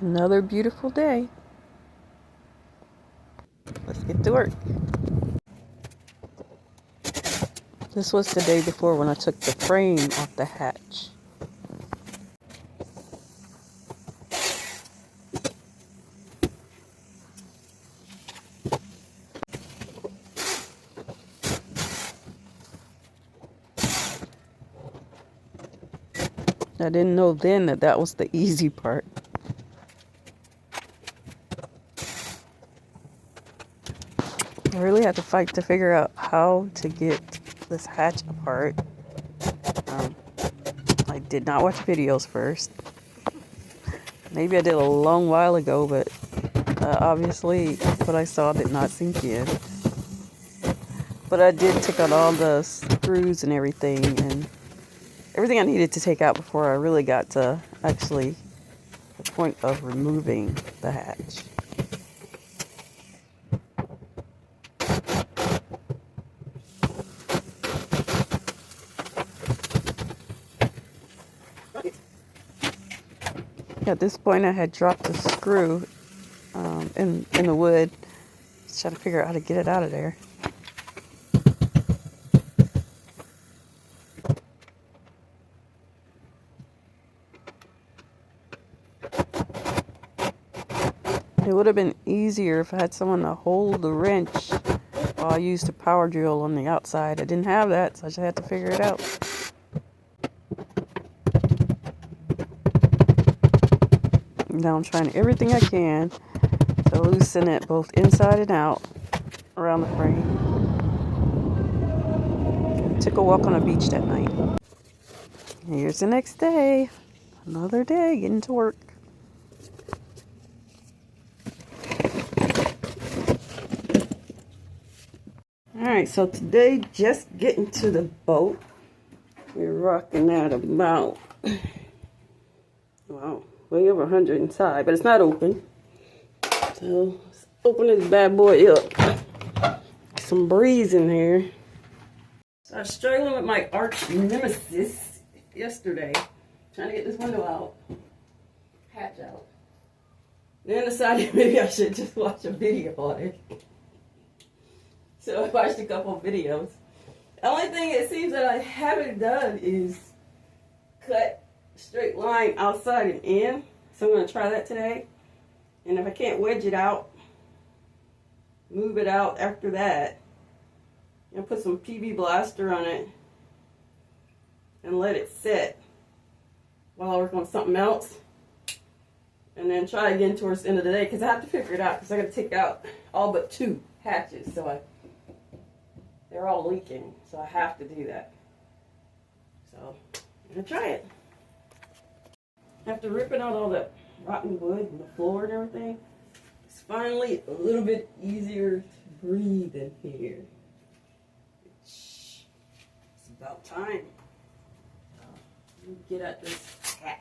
Another beautiful day. Let's get to work. This was the day before when I took the frame off the hatch. I didn't know then that that was the easy part. I really had to fight to figure out how to get this hatch apart. I did not watch videos first. Maybe I did a long while ago, but obviously what I saw did not sink in. But I did take out all the screws and everything I needed to take out before I really got to actually the point of removing the hatch. At this point, I had dropped the screw in the wood. Just trying to figure out how to get it out of there. It would have been easier if I had someone to hold the wrench while I used the power drill on the outside. I didn't have that, so I just had to figure it out. Now I'm trying everything I can to loosen it both inside and out around the frame. And took a walk on a beach that night. Here's the next day. Another day getting to work. Alright, so today just getting to the boat. We're rocking at about, wow, way over 100 inside, but it's not open. So let's open this bad boy up. Some breeze in here. So I was struggling with my arch nemesis yesterday, trying to get this window out, hatch out. Then decided maybe I should just watch a video on it. So I watched a couple of videos. The only thing it seems that I haven't done is cut straight line outside and in. So I'm going to try that today. And if I can't wedge it out, move it out after that. And put some PV Blaster on it. And let it set while I work on something else. And then try again towards the end of the day. Because I have to figure it out. Because I got to take out all but 2 hatches. So they're all leaking, so I have to do that. So, I'm going to try it. After ripping out all the rotten wood and the floor and everything, it's finally a little bit easier to breathe in here. It's about time. Let me get at this hatch.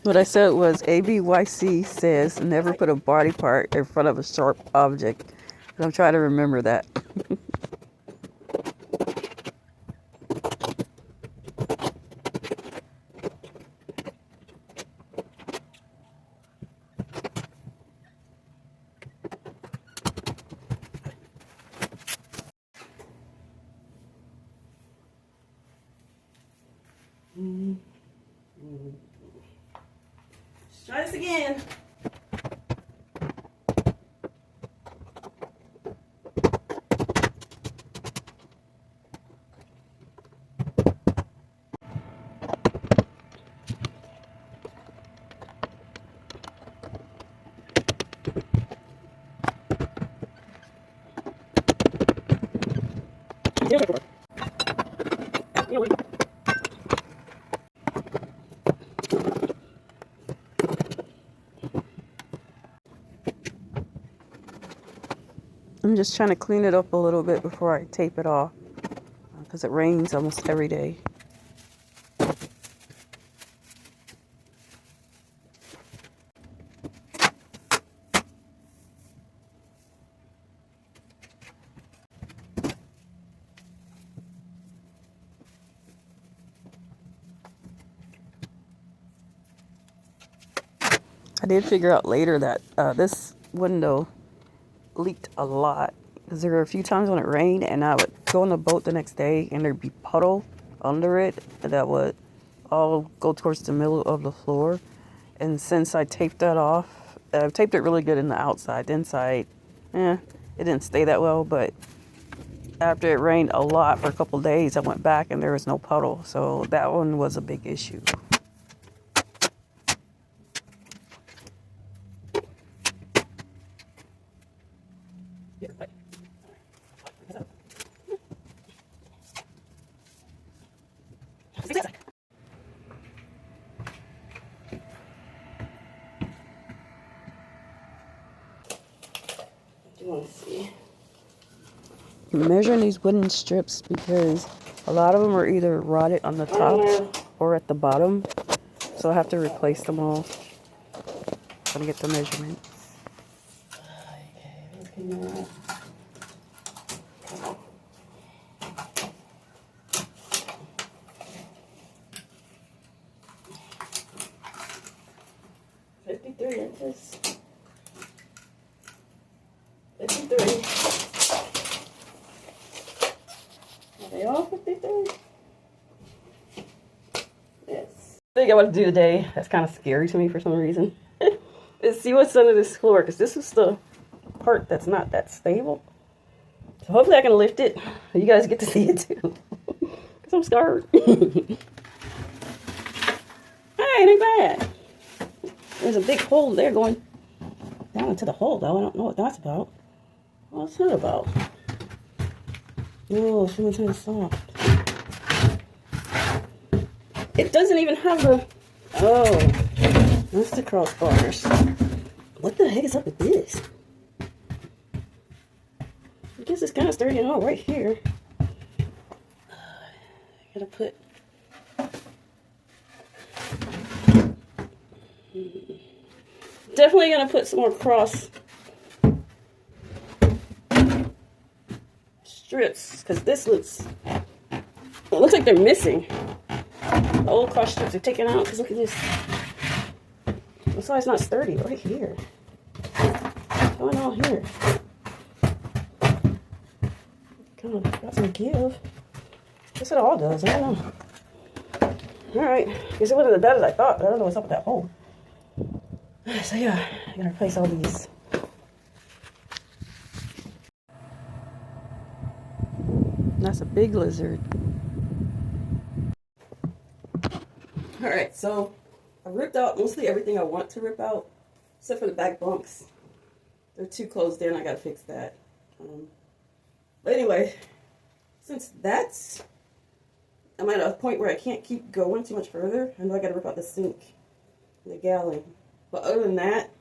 What I said was ABYC says never put a body part in front of a sharp object. I'm trying to remember that. Let's try this again. I'm just trying to clean it up a little bit before I tape it off. because it rains almost every day. I did figure out later that this window leaked a lot because there were a few times when it rained and I would go on the boat the next day and there'd be puddle under it that would all go towards the middle of the floor. And since I taped that off, I taped it really good in the outside. The inside, it didn't stay that well, but after it rained a lot for a couple days, I went back and there was no puddle. So that one was a big issue. You want to see? I'm measuring these wooden strips because a lot of them are either rotted on the top or at the bottom, so I have to replace them all. I'm gonna get the measurements. Okay, 53 inches. 53. Are they all 53? Yes. I think I want to do today, that's kind of scary to me for some reason, is see what's under this floor, because this is the part that's not that stable. So hopefully I can lift it. You guys get to see it too. Because I'm scared. Hey, it ain't bad. There's a big hole there going down into the hole, though. I don't know what that's about. What's that about? Oh, it's really kind of soft. It doesn't even have the... Oh, that's the crossbars. What the heck is up with this? I guess it's kind of sturdy and all right here. I gotta put... Definitely gonna put some more cross strips, because this looks, it looks like they're missing. The old cross strips are taken out, because look at this. That's why it's not sturdy right here. What's going on here? Kind of got some give. Guess it all does, I don't know. Alright, guess it wasn't as bad as I thought, but I don't know what's up with that hole. So yeah, I gotta replace all these. That's a big lizard. Alright, so I ripped out mostly everything I want to rip out, except for the back bunks. They're too closed in, I gotta fix that. But anyway, since I'm at a point where I can't keep going too much further, I know I gotta rip out the sink and the galley. But other than that,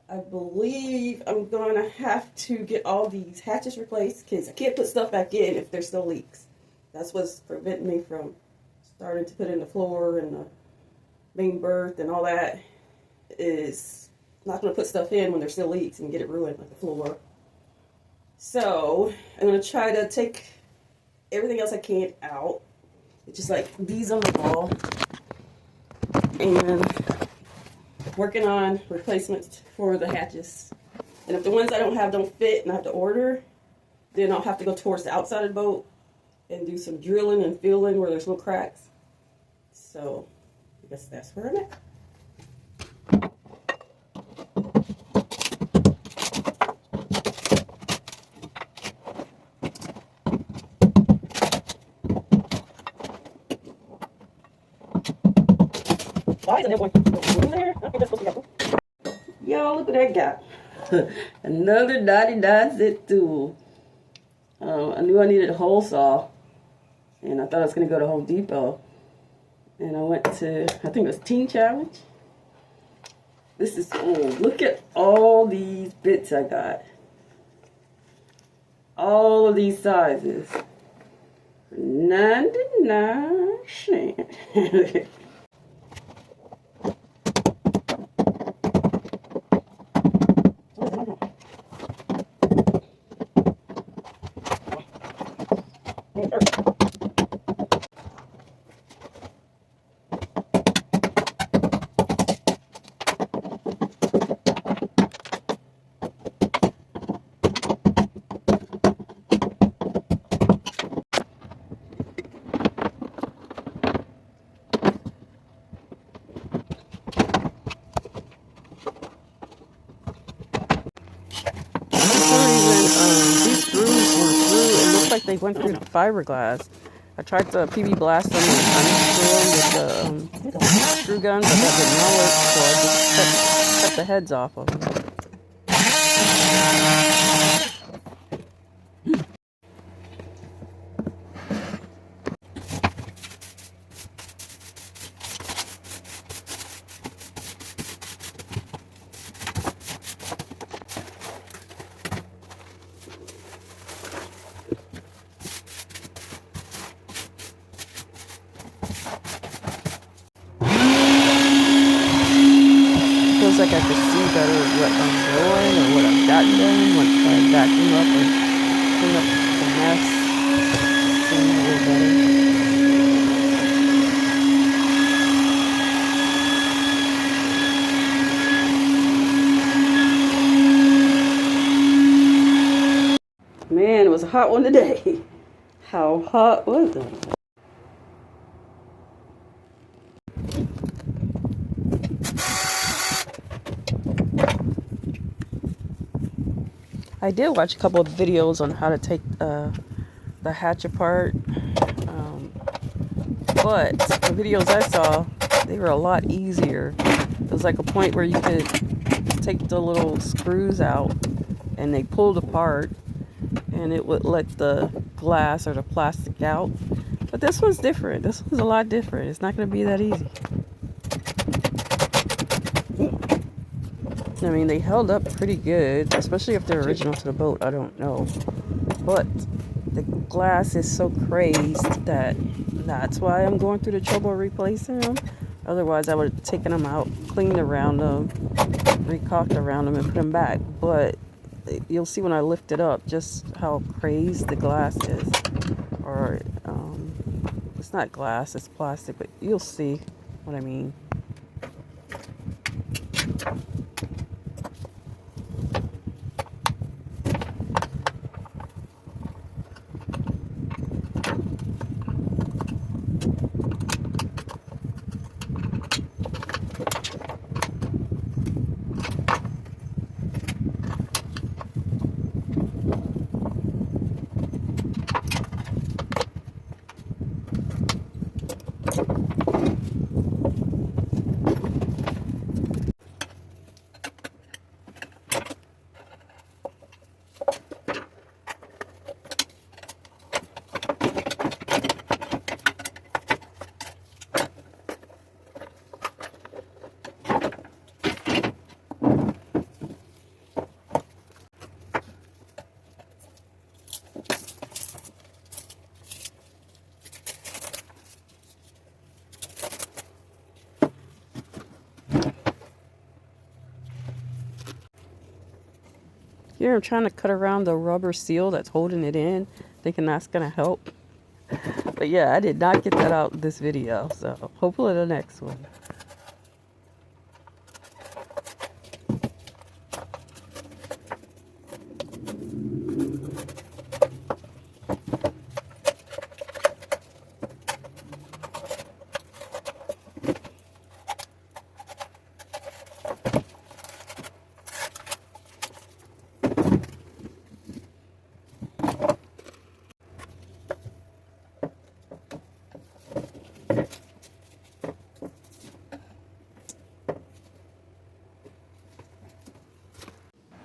I believe I'm going to have to get all these hatches replaced, because I can't put stuff back in if there's still leaks. That's what's preventing me from starting to put in the floor and the main berth and all that. Is not going to put stuff in when there's still leaks and get it ruined, like the floor. So I'm going to try to take everything else I can out. It's just like these on the wall. And working on replacements for the hatches. And if the ones I don't have don't fit and I have to order, then I'll have to go towards the outside of the boat and do some drilling and filling where there's little cracks. So I guess that's where I'm at. Why is it one there? I think that's supposed to go. Y'all, look what I got. Another dotty zit tool. I knew I needed a hole saw, and I thought I was going to go to Home Depot. And I went to, I think it was Teen Challenge. This is old. Look at all these bits I got. All of these sizes. 99 cents. Like they went through the fiberglass. I tried to PB blast them and unscrew them with the screw guns, but that did not work, so I just cut the heads off of them. Feels like I could see better what I'm doing or what I've gotten done once I vacuum up and clean up the mess. Seems a little better. Man, it was a hot one today. How hot was it? I did watch a couple of videos on how to take the hatch apart, but the videos I saw, they were a lot easier. It was like a point where you could take the little screws out and they pulled apart and it would let the glass or the plastic out. But this one's different. This one's a lot different. It's not going to be that easy. I mean, they held up pretty good, especially if they're original to the boat. I don't know. But the glass is so crazed that that's why I'm going through the trouble of replacing them. Otherwise, I would have taken them out, cleaned around them, recaulked around them, and put them back. But you'll see when I lift it up just how crazed the glass is. Or, it's not glass, it's plastic, but you'll see what I mean. Here I'm trying to cut around the rubber seal that's holding it in, thinking that's going to help. But yeah, I did not get that out in this video, so hopefully the next one.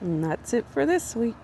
And that's it for this week.